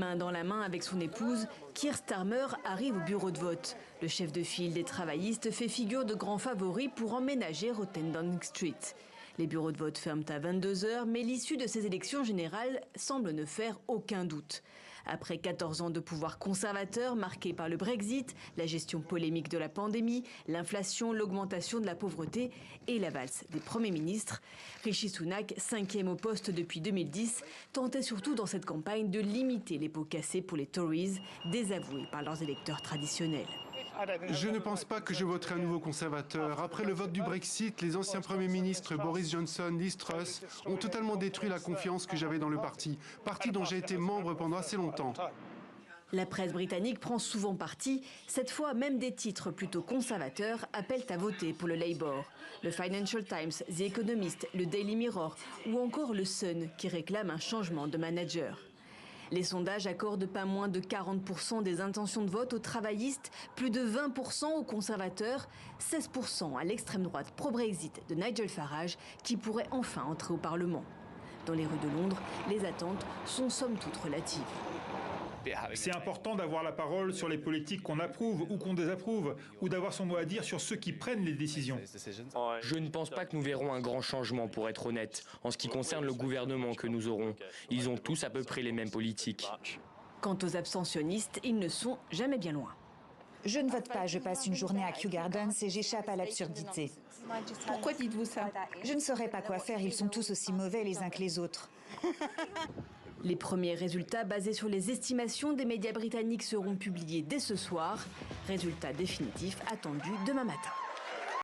Main dans la main avec son épouse, Keir Starmer arrive au bureau de vote. Le chef de file des travaillistes fait figure de grand favori pour emménager au 10 Downing Street. Les bureaux de vote ferment à 22 h, mais l'issue de ces élections générales semble ne faire aucun doute. Après 14 ans de pouvoir conservateur marqué par le Brexit, la gestion polémique de la pandémie, l'inflation, l'augmentation de la pauvreté et la valse des premiers ministres, Rishi Sunak, 5e au poste depuis 2010, tentait surtout dans cette campagne de limiter les pots cassés pour les Tories, désavoués par leurs électeurs traditionnels. Je ne pense pas que je voterai un nouveau conservateur. Après le vote du Brexit, les anciens premiers ministres Boris Johnson, Liz Truss ont totalement détruit la confiance que j'avais dans le parti dont j'ai été membre pendant assez longtemps. La presse britannique prend souvent parti. Cette fois, même des titres plutôt conservateurs appellent à voter pour le Labour. Le Financial Times, The Economist, le Daily Mirror ou encore le Sun qui réclament un changement de manager. Les sondages accordent pas moins de 40% des intentions de vote aux travaillistes, plus de 20% aux conservateurs, 16% à l'extrême droite pro-Brexit de Nigel Farage qui pourrait enfin entrer au Parlement. Dans les rues de Londres, les attentes sont somme toute relatives. C'est important d'avoir la parole sur les politiques qu'on approuve ou qu'on désapprouve, ou d'avoir son mot à dire sur ceux qui prennent les décisions. Je ne pense pas que nous verrons un grand changement, pour être honnête, en ce qui concerne le gouvernement que nous aurons. Ils ont tous à peu près les mêmes politiques. Quant aux abstentionnistes, ils ne sont jamais bien loin. Je ne vote pas, je passe une journée à Kew Gardens et j'échappe à l'absurdité. Pourquoi dites-vous ça? Je ne saurais pas quoi faire, ils sont tous aussi mauvais les uns que les autres. Les premiers résultats basés sur les estimations des médias britanniques seront publiés dès ce soir. Résultats définitifs attendus demain matin.